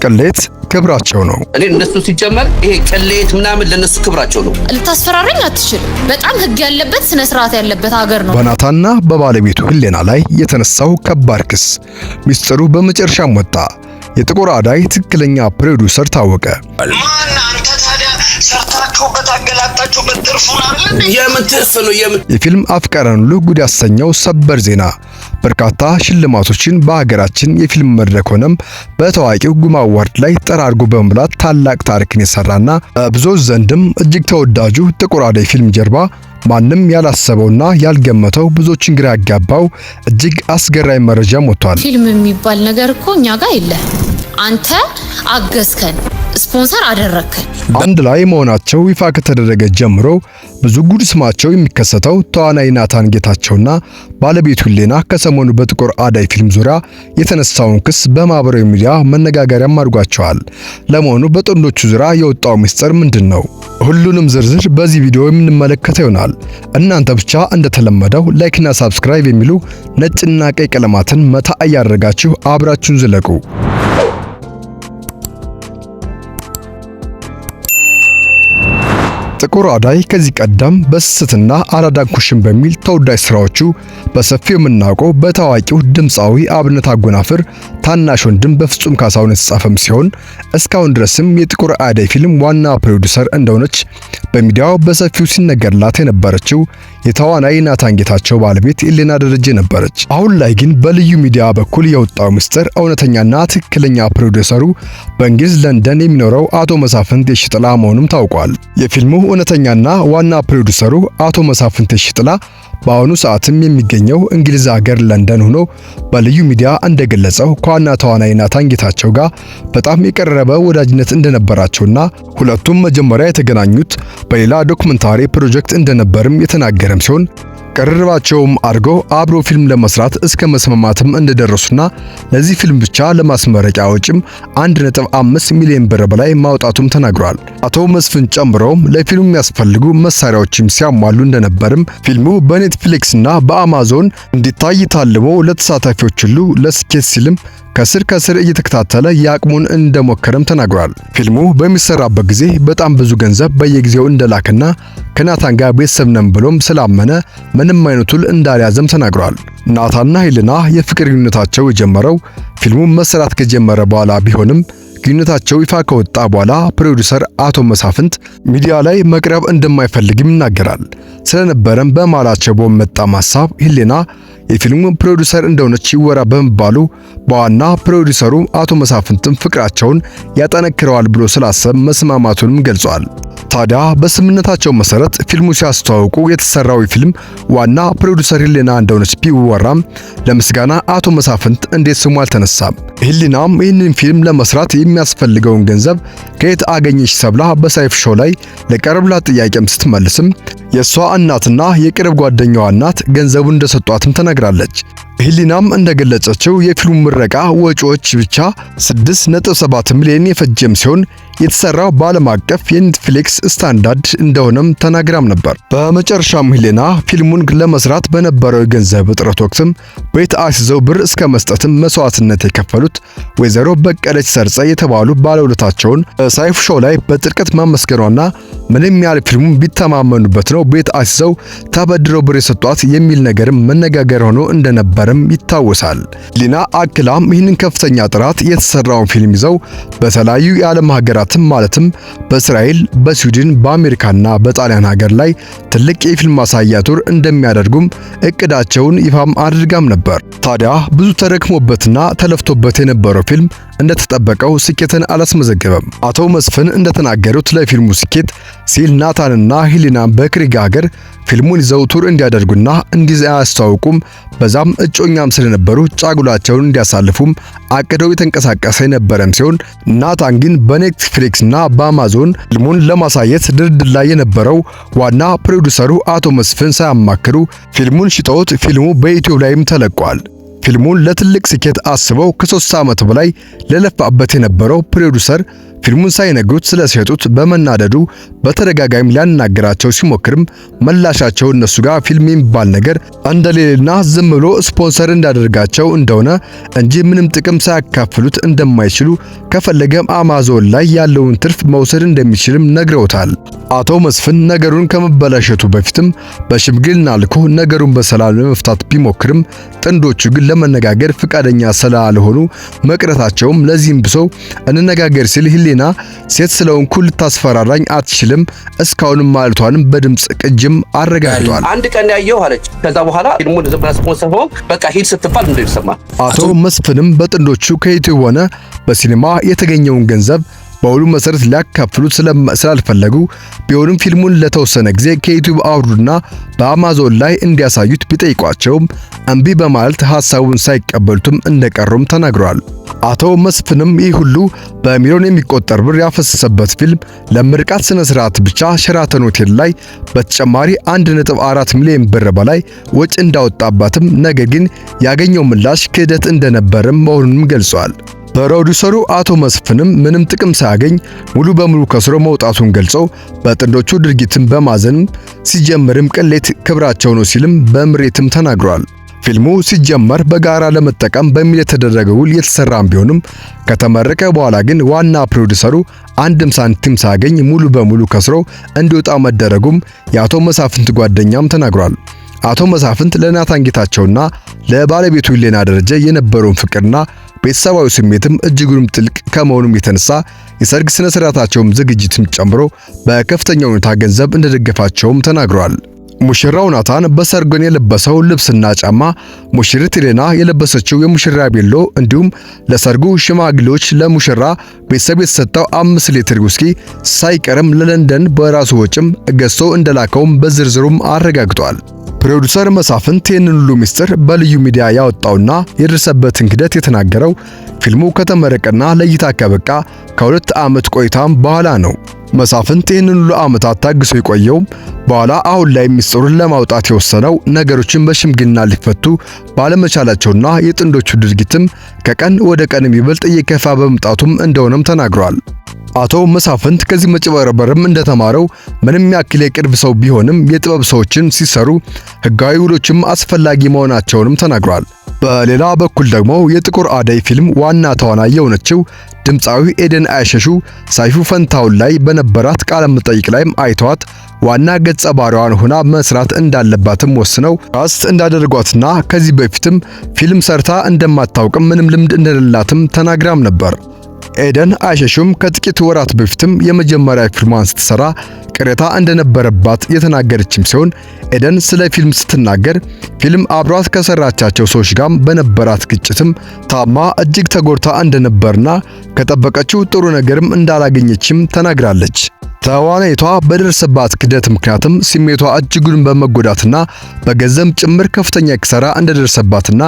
ቅሌት ክብራቸው ነው። እኔ እነሱ ሲጀመር ይሄ ቅሌት ምናምን ለነሱ ክብራቸው ነው። ልታስፈራረኝ አትችልም። በጣም ህግ ያለበት ስነ ስርዓት ያለበት ሀገር ነው። በናታንና በባለቤቱ ህሊና ላይ የተነሳው ከባድ ክስ ሚስጥሩ በመጨረሻም ወጣ። የጥቁር አዳይ ትክክለኛ ፕሮዲውሰር ታወቀ። ማን አንተ ታዲያ ሰርታችሁበት አገላጣችሁበት ትርፉን አይደል? የምን ትርፍ ነው? የፊልም አፍቃሪያን ሁሉ ጉድ ያሰኘው ሰበር ዜና በርካታ ሽልማቶችን በሀገራችን የፊልም መድረክ ሆነም በታዋቂው ጉማ አዋርድ ላይ ጠራርጎ በመብላት ታላቅ ታሪክን የሰራና በብዙዎች ዘንድም እጅግ ተወዳጁ ጥቁር አዳይ ፊልም ጀርባ ማንም ያላሰበውና ያልገመተው ብዙዎችን ግራ ያጋባው እጅግ አስገራሚ መረጃም ወጥቷል። ፊልም የሚባል ነገር እኮ እኛ ጋር የለም። አንተ አገዝከን፣ ስፖንሰር አደረከን። አንድ ላይ መሆናቸው ይፋ ከተደረገ ጀምሮ ብዙ ጉድ ስማቸው የሚከሰተው ተዋናይ ናታን ጌታቸውና ባለቤቱ ህሊና ከሰሞኑ በጥቁር አዳይ ፊልም ዙሪያ የተነሳውን ክስ በማህበራዊ ሚዲያ መነጋገሪያም አድርጓቸዋል። ለመሆኑ በጥንዶቹ ዙሪያ የወጣው ሚስጥር ምንድነው? ሁሉንም ዝርዝር በዚህ ቪዲዮ የምንመለከተው ይሆናል። እናንተ ብቻ እንደተለመደው ላይክና ሳብስክራይብ የሚሉ ነጭና ቀይ ቀለማትን መታ እያደረጋችሁ አብራችሁን ዝለቁ። ጥቁር አዳይ ከዚህ ቀደም በስስትና አራዳንኩሽን በሚል ተወዳጅ ስራዎቹ በሰፊው የምናውቀው በታዋቂው ድምፃዊ አብነት አጎናፍር ታናሽ ወንድም በፍጹም ካሳሁን የተጻፈም ሲሆን እስካሁን ድረስም የጥቁር አዳይ ፊልም ዋና ፕሮዲውሰር እንደሆነች በሚዲያው በሰፊው ሲነገርላት የነበረችው የተዋናይ ናታን ጌታቸው ባለቤት ህሊና ደረጀ ነበረች። አሁን ላይ ግን በልዩ ሚዲያ በኩል የወጣው ምስጢር እውነተኛና ትክክለኛ ፕሮዲውሰሩ በእንግሊዝ ለንደን የሚኖረው አቶ መሳፍንት የሺጥላ መሆኑም ታውቋል። የፊልሙ እውነተኛና ዋና ፕሮዲውሰሩ አቶ መሳፍንት የሺጥላ በአሁኑ ሰዓትም የሚገኘው እንግሊዝ ሀገር ለንደን ሆኖ በልዩ ሚዲያ እንደገለጸው ከዋና ተዋናይ ናታን ጌታቸው ጋር በጣም የቀረበ ወዳጅነት እንደነበራቸውና ሁለቱም መጀመሪያ የተገናኙት በሌላ ዶክመንታሪ ፕሮጀክት እንደነበርም የተናገረም ሲሆን ቅርርባቸውም አድርጎ አብሮ ፊልም ለመስራት እስከ መስማማትም እንደደረሱና ለዚህ ፊልም ብቻ ለማስመረቂያ ወጪም 1.5 ሚሊዮን ብር በላይ ማውጣቱም ተናግሯል። አቶ መስፍን ጨምሮም ለፊልሙ የሚያስፈልጉ መሳሪያዎችም ሲያሟሉ እንደነበርም ፊልሙ በኔትፍሊክስ እና በአማዞን እንዲታይ ታልሞ ለተሳታፊዎች ሁሉ ለስኬት ሲልም ከስር እየተከታተለ ያቅሙን እንደሞከረም ተናግሯል። ፊልሙ በሚሰራበት ጊዜ በጣም ብዙ ገንዘብ በየጊዜው እንደላከና ከናታን ጋር ቤተሰብ ነን ብሎም ስላመነ ምንም አይነቱን እንዳልያዘም ተናግሯል። ናታንና ህሊና የፍቅር ግንኙነታቸው የጀመረው ፊልሙ መሰራት ከጀመረ በኋላ ቢሆንም ግንኙነታቸው ይፋ ከወጣ በኋላ ፕሮዲውሰር አቶ መሳፍንት ሚዲያ ላይ መቅረብ እንደማይፈልግም ይናገራል። ስለነበረም በማላቸው በመጣ ሐሳብ ህሊና የፊልሙ ፕሮዲውሰር እንደሆነች ይወራ በመባሉ በዋና ፕሮዲውሰሩ አቶ መሳፍንትም ፍቅራቸውን ያጠነክረዋል ብሎ ስላሰብ መስማማቱንም ገልጿል። ታዲያ በስምምነታቸው መሰረት ፊልሙ ሲያስተዋውቁ የተሰራው ፊልም ዋና ፕሮዲውሰር ህሊና እንደሆነች ቢወራም ለምስጋና አቶ መሳፍንት እንዴት ስሙ አልተነሳም። ህሊናም ይህንን ፊልም ለመስራት የሚያስፈልገውን ገንዘብ ከየት አገኘች ተብላ በሳይፍ ሾው ላይ ለቀረበላት ጥያቄም ስትመልስም የሷ እናትና የቅርብ ጓደኛዋ እናት ገንዘቡን እንደሰጧትም ተናግራለች። ህሊናም እንደገለጸችው የፊልሙ ምረቃ ወጪዎች ብቻ 6.7 ሚሊዮን የፈጀም ሲሆን የተሰራው በዓለም አቀፍ የኔትፍሊክስ ስታንዳርድ እንደሆነም ተናግራም ነበር። በመጨረሻም ህሊና ፊልሙን ለመስራት በነበረው የገንዘብ እጥረት ወቅትም ቤት አስይዘው ብር እስከ መስጠትም መስዋዕትነት የከፈሉት ወይዘሮ በቀለች ሰርጸ የተባሉ ባለውለታቸውን በሳይፍ ሾው ላይ በጥልቀት ማመስገኗና ምንም ያህል ፊልሙን ቢተማመኑበት ነው ቤት አስይዘው ተበድረው ብር የሰጧት የሚል ነገርም መነጋገር ሆኖ እንደነበርም ይታወሳል። ህሊና አክላም ይህንን ከፍተኛ ጥራት የተሰራውን ፊልም ይዘው በተለያዩ የዓለም ሀገራት ማለትም በእስራኤል፣ በስዊድን፣ በአሜሪካና በጣሊያን ሀገር ላይ ትልቅ የፊልም ማሳያ ቱር እንደሚያደርጉም እቅዳቸውን ይፋም አድርጋም ነበር። ታዲያ ብዙ ተደክሞበትና ተለፍቶበት የነበረው ፊልም እንደተጠበቀው ስኬትን አላስመዘገበም። አቶ መስፍን እንደተናገሩት ለፊልሙ ስኬት ሲል ናታንና ህሊናን በክሪግ ሀገር ፊልሙን ይዘው ቱር እንዲያደርጉና እንዲያስተዋውቁም በዛም እጮኛም ስለነበሩ ጫጉላቸውን እንዲያሳልፉም አቅደው የተንቀሳቀሰ የነበረም ሲሆን ናታን ግን በኔትፍሊክስና በአማዞን ፊልሙን ለማሳየት ድርድር ላይ የነበረው ዋና ፕሮዲውሰሩ አቶ መስፍን ሳያማክሩ ፊልሙን ሽጠውት ፊልሙ በዩቲዩብ ላይም ተለቋል። ፊልሙን ለትልቅ ስኬት አስበው ከ3 ዓመት በላይ ለለፋበት የነበረው ፕሮዲውሰር ፊልሙን ሳይነግሩት ስለሸጡት በመናደዱ በተደጋጋሚ ሊያናገራቸው ሲሞክርም መላሻቸው እነሱ ጋር ፊልም የሚባል ነገር እንደሌለና ዝም ብሎ ስፖንሰር እንዳደርጋቸው እንደሆነ እንጂ ምንም ጥቅም ሳያካፍሉት እንደማይችሉ ከፈለገም አማዞን ላይ ያለውን ትርፍ መውሰድ እንደሚችልም ነግረውታል። አቶ መስፍን ነገሩን ከመበላሸቱ በፊትም በሽምግልና ልኮ ነገሩን በሰላም ለመፍታት ቢሞክርም ጥንዶቹ ግን ለመነጋገር ፍቃደኛ ስላልሆኑ መቅረታቸውም ለዚህም ብሶ እንነጋገር ሲል ሂሊና ሴት ስለሆንኩ ልታስፈራራኝ አትችልም እስካሁንም ማለቷንም በድምጽ ቅጅም አረጋግጧል። አንድ ቀን ያየው አለች። ከዛ በኋላ ፊልሙን ዝም ብላ ስፖንሰር ሆኖ በቃ ሂድ ስትባል እንደ ይሰማል። አቶ መስፍንም በጥንዶቹ ከዩቲዩብ ሆነ በሲኒማ የተገኘውን ገንዘብ በሁሉ መሰረት ሊያካፍሉት ስላልፈለጉ ቢሆንም ፊልሙን ለተወሰነ ጊዜ ከዩቲዩብ አውርዱና በአማዞን ላይ እንዲያሳዩት ቢጠይቋቸውም እምቢ በማለት ሐሳቡን ሳይቀበሉትም እንደቀሩም ተናግሯል። አቶ መስፍንም ይህ ሁሉ በሚሊዮን የሚቆጠር ብር ያፈሰሰበት ፊልም ለምርቃት ስነ ስርዓት ብቻ ሸራተን ሆቴል ላይ በተጨማሪ 1.4 ሚሊዮን ብር በላይ ወጪ እንዳወጣባትም ነገር ግን ያገኘው ምላሽ ክህደት እንደነበረም መሆኑንም ገልጿል። ፕሮዲውሰሩ አቶ መስፍንም ምንም ጥቅም ሳያገኝ ሙሉ በሙሉ ከስሮ መውጣቱን ገልጸው በጥንዶቹ ድርጊትን በማዘንም ሲጀምርም ቅሌት ክብራቸው ነው ሲልም በምሬትም ተናግሯል። ፊልሙ ሲጀመር በጋራ ለመጠቀም በሚል የተደረገ ውል የተሰራም ቢሆንም ከተመረቀ በኋላ ግን ዋና ፕሮዲውሰሩ አንድም ሳንቲም ሳያገኝ ሙሉ በሙሉ ከስሮ እንዲወጣ መደረጉም የአቶ መሳፍንት ጓደኛም ተናግሯል። አቶ መሳፍንት ለናታን ጌታቸውና ለባለቤቱ ሂሊና ደረጀ የነበረውን ፍቅርና ቤተሰባዊ ስሜትም እጅጉንም ጥልቅ ከመሆኑም የተነሳ የሰርግ ስነ ስርዓታቸውም ዝግጅትም ጨምሮ በከፍተኛ ሁኔታ ገንዘብ እንደደገፋቸውም ተናግሯል። ሙሽራው ናታን በሰርጉን የለበሰው ልብስና ጫማ፣ ሙሽሪት ሂሊና የለበሰችው የሙሽራ ቤሎ እንዲሁም ለሰርጉ ሽማግሌዎች ለሙሽራ ቤተሰብ የተሰጠው 5 ሊትር ውስኪ ሳይቀርም ለለንደን በራሱ ወጪም ገዝቶ እንደላከውም በዝርዝሩም አረጋግጧል። ፕሮዲውሰር መሳፍንት ይህንን ሁሉ ሚስጥር በልዩ ሚዲያ ያወጣውና የደረሰበትን ክህደት የተናገረው ፊልሙ ከተመረቀና ለእይታ ከበቃ ከ2 ዓመት ቆይታም በኋላ ነው። መሳፍንት ይህንን ሁሉ ዓመታት ታግሶ የቆየው በኋላ አሁን ላይ ሚስጥሩን ለማውጣት የወሰነው ነገሮችን በሽምግልና ሊፈቱ ባለመቻላቸውና የጥንዶቹ ድርጊትም ከቀን ወደ ቀን የሚበልጥ እየከፋ በመምጣቱም እንደሆነም ተናግሯል። አቶ መሳፍንት ከዚህ መጭበርበርም እንደተማረው ምንም ያክል የቅርብ ሰው ቢሆንም የጥበብ ሰዎችን ሲሰሩ ሕጋዊ ውሎችም አስፈላጊ መሆናቸውንም ተናግሯል። በሌላ በኩል ደግሞ የጥቁር አደይ ፊልም ዋና ተዋናይ የሆነችው ድምፃዊ ኤደን አይሸሹ ሰይፉ ፈንታውን ላይ በነበራት ቃለ መጠይቅ ላይም አይተዋት ዋና ገጸ ባህሪዋን ሆና መስራት እንዳለባትም ወስነው ካስት እንዳደረጓትና ከዚህ በፊትም ፊልም ሰርታ እንደማታውቅም ምንም ልምድ እንደሌላትም ተናግራም ነበር። ኤደን አይሸሹም ከጥቂት ወራት በፊትም የመጀመሪያ ፊልሟን ስትሰራ ቅሬታ እንደነበረባት የተናገረችም ሲሆን ኤደን ስለ ፊልም ስትናገር ፊልም አብሯት ከሰራቻቸው ሰዎች ጋር በነበራት ግጭትም ታማ እጅግ ተጎድታ እንደነበርና ከጠበቀችው ጥሩ ነገርም እንዳላገኘችም ተናግራለች። ተዋናይቷ በደረሰባት ክህደት ምክንያትም ስሜቷ እጅጉን በመጎዳትና በገንዘብ ጭምር ከፍተኛ ኪሳራ እንደደረሰባትና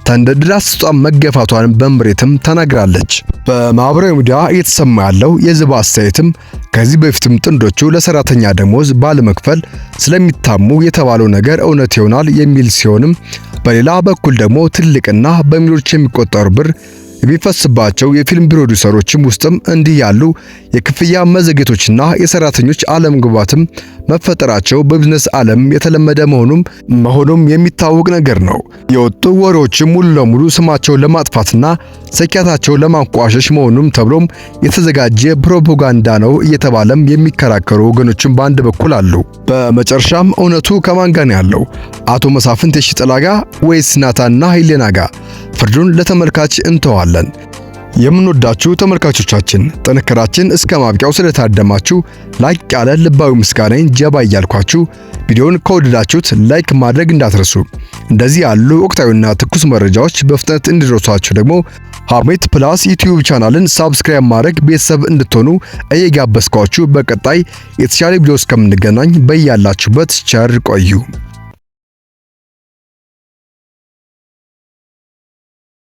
ተንደድራ ስጧን መገፋቷን በምሬትም ተናግራለች። በማህበራዊ ሚዲያ እየተሰማ ያለው የህዝብ አስተያየትም ከዚህ በፊትም ጥንዶቹ ለሰራተኛ ደሞዝ ባለመክፈል ስለሚታሙ የተባለው ነገር እውነት ይሆናል የሚል ሲሆንም በሌላ በኩል ደግሞ ትልቅና በሚሊዮኖች የሚቆጠሩ ብር የሚፈስባቸው የፊልም ፕሮዲውሰሮችም ውስጥም እንዲህ ያሉ የክፍያ መዘግየቶችና የሰራተኞች አለመግባባትም መፈጠራቸው በቢዝነስ ዓለም የተለመደ መሆኑም የሚታወቅ ነገር ነው። የወጡ ወሬዎችም ሙሉ ለሙሉ ስማቸውን ለማጥፋትና ስኬታቸውን ለማንቋሸሽ መሆኑም ተብሎም የተዘጋጀ ፕሮፓጋንዳ ነው እየተባለም የሚከራከሩ ወገኖችም በአንድ በኩል አሉ። በመጨረሻም እውነቱ ከማን ጋር ያለው? አቶ መሳፍንት የሺጥላ ጋር ወይስ ናታንና ሂሊና ጋር? ፍርዱን ለተመልካች እንተዋለን። የምንወዳችሁ ተመልካቾቻችን ጥንክራችን እስከ ማብቂያው ስለታደማችሁ ላይክ ያለ ልባዊ ምስጋናን ጀባ እያልኳችሁ ቪዲዮውን ከወደዳችሁት ላይክ ማድረግ እንዳትረሱ። እንደዚህ ያሉ ወቅታዊና ትኩስ መረጃዎች በፍጥነት እንዲደርሷችሁ ደግሞ ሐሜት ፕላስ ዩቲዩብ ቻናልን ሰብስክራይብ ማድረግ ቤተሰብ እንድትሆኑ እየጋበዝኳችሁ በቀጣይ የተሻለ ቪዲዮ እስከምንገናኝ በያላችሁበት ቸር ቆዩ።